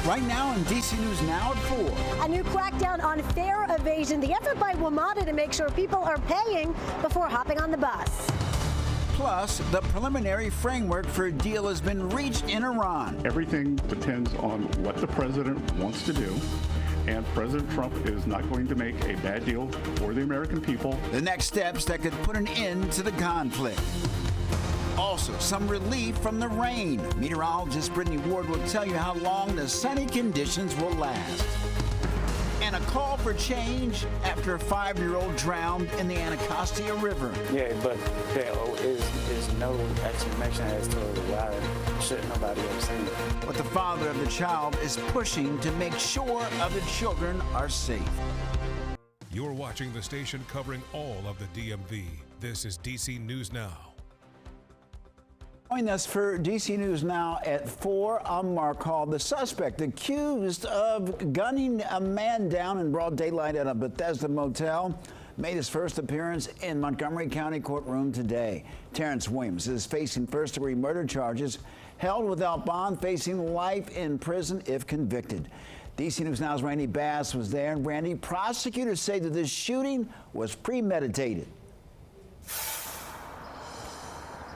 Right now on DC News Now at 4. A new crackdown on fare evasion. The effort by WMATA to make sure people are paying before hopping on the bus. Plus, the preliminary framework for a deal has been reached in Iran. Everything depends on what the president wants to do. And President Trump is not going to make a bad deal for the American people. The next steps that could put an end to the conflict. Also, some relief from the rain. Meteorologist Brittany Ward will tell you how long the sunny conditions will last. And a call for change after a 5-year-old drowned in the Anacostia River. Yeah, but there is no explanation as to why should nobody have seen it. But the father of the child is pushing to make sure other children are safe. You're watching the station covering all of the DMV. This is DC News Now. Join us for DC News Now at 4. I'm Mark Hall. The suspect accused of gunning a man down in broad daylight at a Bethesda motel made his first appearance in Montgomery County courtroom today. Terrence Williams is facing first-degree murder charges, held without bond, facing life in prison if convicted. DC News Now's Randy Bass was there. And Randy, prosecutors say that this shooting was premeditated.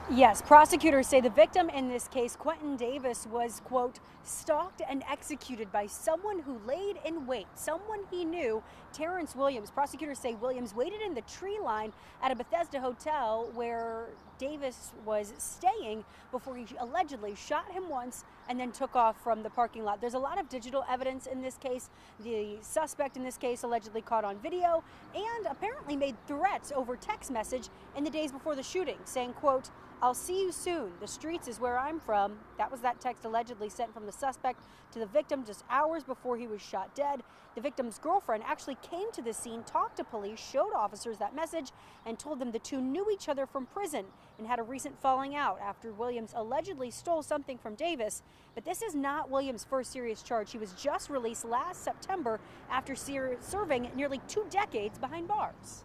Yes, prosecutors say the victim in this case, Quentin Davis, was, quote, stalked and executed by someone who laid in wait, someone he knew, Terrence Williams. Prosecutors say Williams waited in the tree line at a Bethesda hotel where Davis was staying before he allegedly shot him once and then took off from the parking lot. There's a lot of digital evidence in this case. The suspect in this case allegedly caught on video and apparently made threats over text message in the days before the shooting, saying, quote, "I'll see you soon. The streets is where I'm from." That was that text allegedly sent from the suspect to the victim just hours before he was shot dead. The victim's girlfriend actually came to the scene, talked to police, showed officers that message, and told them the two knew each other from prison and had a recent falling out after Williams allegedly stole something from Davis. But this is not Williams' first serious charge. He was just released last September after serving nearly 2 decades behind bars.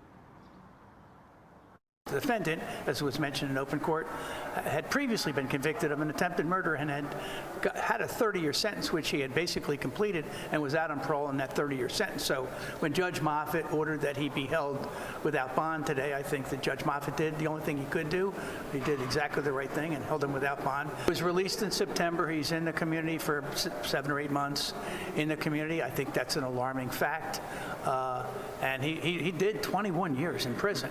The defendant, as was mentioned in open court, had previously been convicted of an attempted murder and had a 30-year sentence, which he had basically completed and was out on parole in that 30-year sentence. So when Judge Moffitt ordered that he be held without bond today, I think that Judge Moffitt did the only thing he could do. He did exactly the right thing and held him without bond. He was released in September. He's in the community for 7 or 8 months in the community. I think that's an alarming fact. And he did 21 years in prison.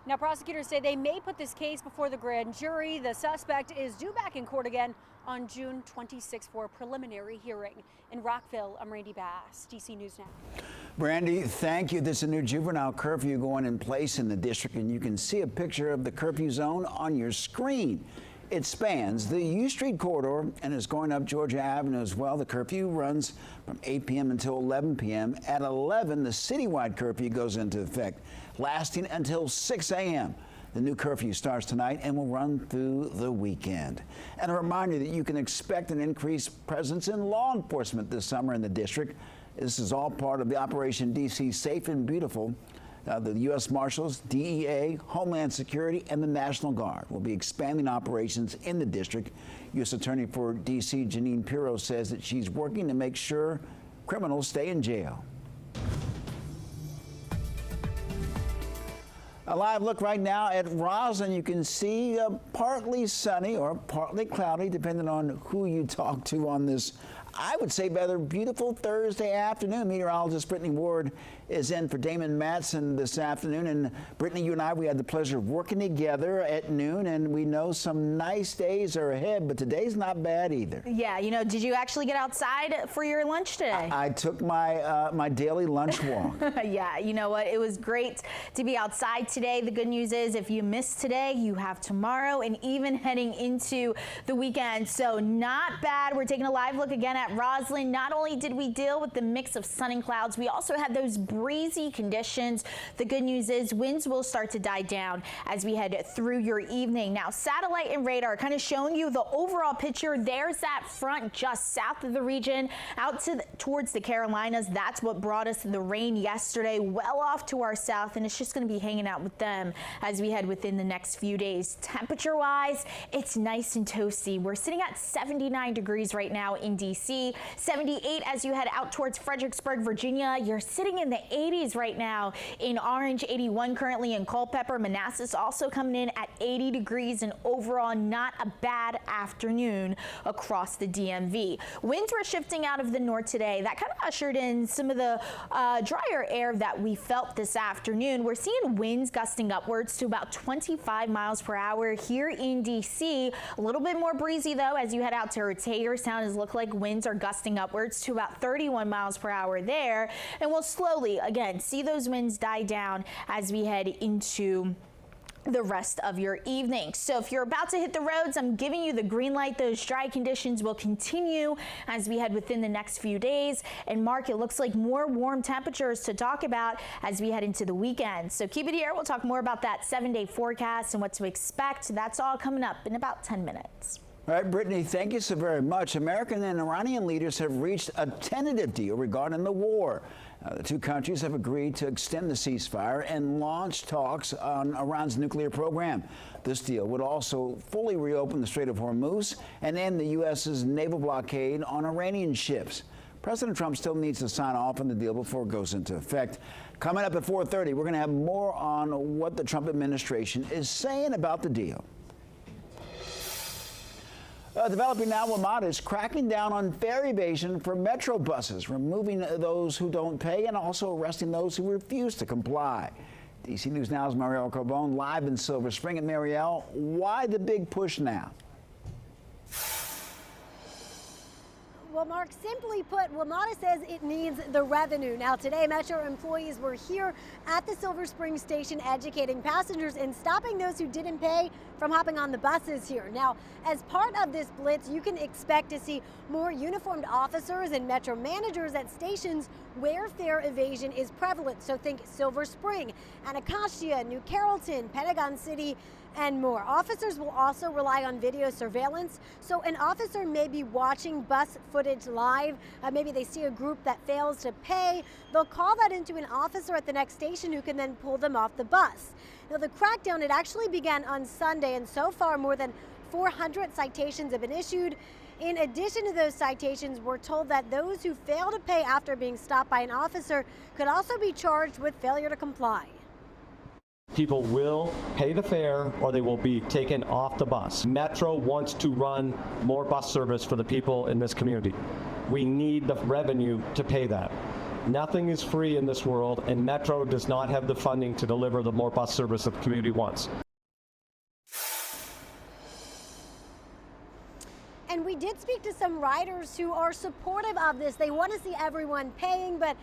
Now, prosecutors say they may put this case before the grand jury. The suspect is due back in court again on June 26 for a preliminary hearing. In Rockville, I'm Randy Bass, DC News Now. Brandy, thank you. There's a new juvenile curfew going in place in the district, and you can see a picture of the curfew zone on your screen. It spans the U Street corridor and is going up Georgia Avenue as well. The curfew runs from 8 p.m. until 11 p.m. At 11, the citywide curfew goes into effect, lasting until 6 a.m. The new curfew starts tonight and will run through the weekend. And a reminder that you can expect an increased presence in law enforcement this summer in the district. This is all part of the Operation DC Safe and Beautiful. The U.S. Marshals, DEA, Homeland Security, and the National Guard will be expanding operations in the district. U.S. Attorney for D.C. Jeanine Pirro says that she's working to make sure criminals stay in jail. A live look right now at Roslyn. You can see partly sunny or partly cloudy, depending on who you talk to on this, I would say, rather beautiful Thursday afternoon. Meteorologist Brittany Ward is in for Damon Matson this afternoon. And Brittany, you and I, we had the pleasure of working together at noon, and we know some nice days are ahead, but today's not bad either. Yeah, you know, did you actually get outside for your lunch today? I took my my daily lunch walk. Yeah, you know what? It was great to be outside today. The good news is if you miss today, you have tomorrow and even heading into the weekend. So not bad. We're taking a live look again at Roslyn. Not only did we deal with the mix of sun and clouds, we also had those breezy conditions. The good news is winds will start to die down as we head through your evening. Now, satellite and radar kind of showing you the overall picture. There's that front just south of the region out towards the Carolinas. That's what brought us the rain yesterday, well off to our south, and it's just going to be hanging out with them as we head within the next few days. Temperature wise, it's nice and toasty. We're sitting at 79 degrees right now in DC, 78 as you head out towards Fredericksburg, Virginia. You're sitting in the 80s right now in Orange, 81 currently in Culpeper. Manassas also coming in at 80 degrees, and overall not a bad afternoon across the DMV. Winds were shifting out of the north today. That kind of ushered in some of the drier air that we felt this afternoon. We're seeing winds gusting upwards to about 25 miles per hour here in DC. A little bit more breezy though as you head out to Hagerstown. It looks like winds are gusting upwards to about 31 miles per hour there, and we'll slowly again see those winds die down as we head into the rest of your evening. So if you're about to hit the roads, I'm giving you the green light. Those dry conditions will continue as we head within the next few days. And Mark, it looks like more warm temperatures to talk about as we head into the weekend. So keep it here. We'll talk more about that 7-day forecast and what to expect. That's all coming up in about 10 minutes. All right, Brittany, thank you so very much. American and Iranian leaders have reached a tentative deal regarding the war. The two countries have agreed to extend the ceasefire and launch talks on Iran's nuclear program. This deal would also fully reopen the Strait of Hormuz and end the U.S.'s naval blockade on Iranian ships. President Trump still needs to sign off on the deal before it goes into effect. Coming up at 4:30, we're going to have more on what the Trump administration is saying about the deal. Developing now, WMATA is cracking down on fare evasion for Metro buses, removing those who don't pay and also arresting those who refuse to comply. DC News Now's Marielle Carbone live in Silver Spring. And Marielle, why the big push now? Well, Mark, simply put, WMATA says it needs the revenue. Now, today, Metro employees were here at the Silver Spring station educating passengers and stopping those who didn't pay from hopping on the buses here. Now, as part of this blitz, you can expect to see more uniformed officers and Metro managers at stations where fare evasion is prevalent. So think Silver Spring, Anacostia, New Carrollton, Pentagon City, and more. Officers will also rely on video surveillance. So an officer may be watching bus footage live. Maybe they see a group that fails to pay. They'll call that into an officer at the next station who can then pull them off the bus. Now, the crackdown, it actually began on Sunday, and so far more than 400 citations have been issued. In addition to those citations, we're told that those who fail to pay after being stopped by an officer could also be charged with failure to comply. People will pay the fare or they will be taken off the bus. Metro wants to run more bus service for the people in this community. We need the revenue to pay that. Nothing is free in this world, and Metro does not have the funding to deliver the more bus service that the community wants. And we did speak to some riders who are supportive of this. They want to see everyone paying, but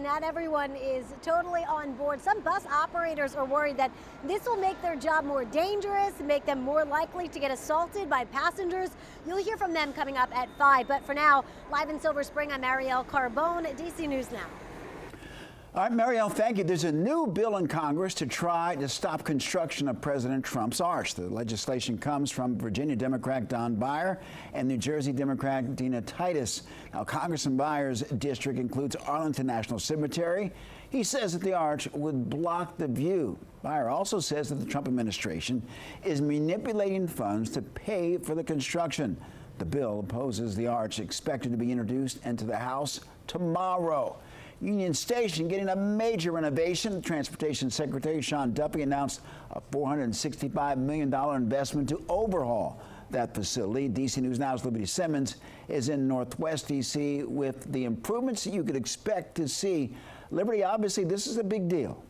not everyone is totally on board. Some bus operators are worried that this will make their job more dangerous, make them more likely to get assaulted by passengers. You'll hear from them coming up at 5. But for now, live in Silver Spring, I'm Marielle Carbone, DC News Now. All right, Marielle, thank you. There's a new bill in Congress to try to stop construction of President Trump's arch. The legislation comes from Virginia Democrat Don Beyer and New Jersey Democrat Dina Titus. Now, Congressman Beyer's district includes Arlington National Cemetery. He says that the arch would block the view. Beyer also says that the Trump administration is manipulating funds to pay for the construction. The bill opposes the arch, expected to be introduced into the House tomorrow. Union Station getting a major renovation. Transportation Secretary Sean Duffy announced a $465 million investment to overhaul that facility. DC News Now's Liberty Simmons is in Northwest DC with the improvements that you could expect to see. Liberty, obviously, this is a big deal.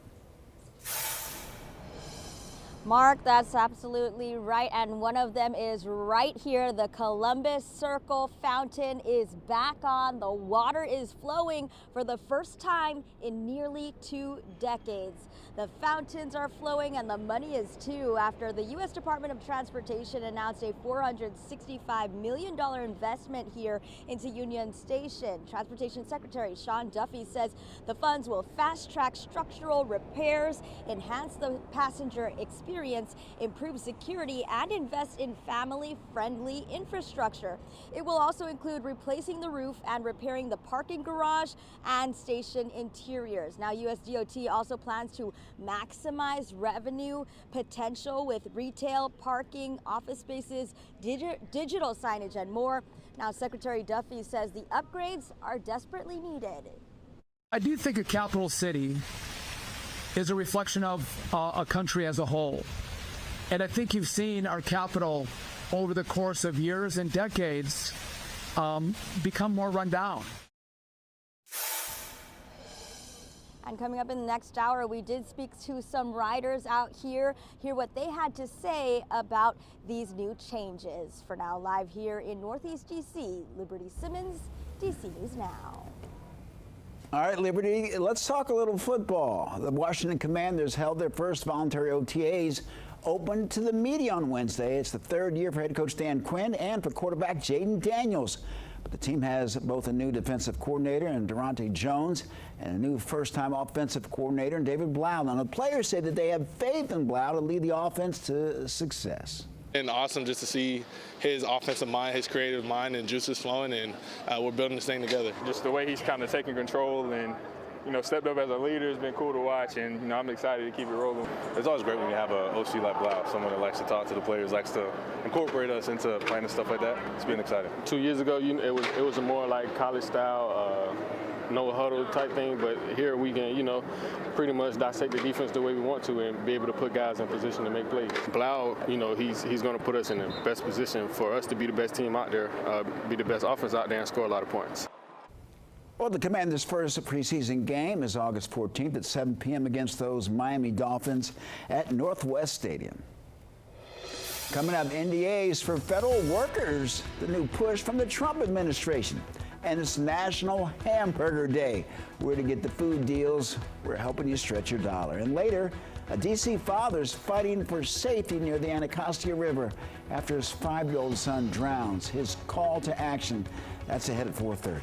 Mark, that's absolutely right. And one of them is right here. The Columbus Circle fountain is back on. The water is flowing for the first time in nearly 2 decades. The fountains are flowing and the money is too, after the U.S. Department of Transportation announced a $465 million investment here into Union Station. Transportation Secretary Sean Duffy says the funds will fast-track structural repairs, enhance the passenger experience, improve security, and invest in family-friendly infrastructure. It will also include replacing the roof and repairing the parking garage and station interiors. Now, USDOT also plans to maximize revenue potential with retail, parking, office spaces, digital signage, and more. Now, Secretary Duffy says the upgrades are desperately needed. I do think a capital city is a reflection of a country as a whole. And I think you've seen our capital over the course of years and decades become more run down. And coming up in the next hour, we did speak to some riders out here, hear what they had to say about these new changes. For now, live here in Northeast DC, Liberty Simmons, DC News Now. All right, Liberty, let's talk a little football. The Washington Commanders held their first voluntary OTAs open to the media on Wednesday. It's the third year for head coach Dan Quinn and for quarterback Jaden Daniels. But the team has both a new defensive coordinator in Durante Jones and a new first-time offensive coordinator in David Blau. Now, the players say that they have faith in Blau to lead the offense to success. And awesome just to see his offensive mind, his creative mind, and juices flowing, and we're building this thing together. Just the way he's kind of taking control and, stepped up as a leader has been cool to watch, and, I'm excited to keep it rolling. It's always great when you have an OC like Blau, someone that likes to talk to the players, likes to incorporate us into playing and stuff like that. It's been exciting. 2 years ago, it was a more like college style, no huddle type thing, but here we can, pretty much dissect the defense the way we want to and be able to put guys in position to make plays. Blau, he's going to put us in the best position for us to be the best team out there, be the best offense out there and score a lot of points. Well, the Commanders' first preseason game is August 14th at 7 p.m. against those Miami Dolphins at Northwest Stadium. Coming up, NDAs for federal workers, the new push from the Trump administration. And it's National Hamburger Day. Where to get the food deals, we're helping you stretch your dollar. And later, a D.C. father's fighting for safety near the Anacostia River after his 5-year-old son drowns. His call to action, that's ahead at 4:30.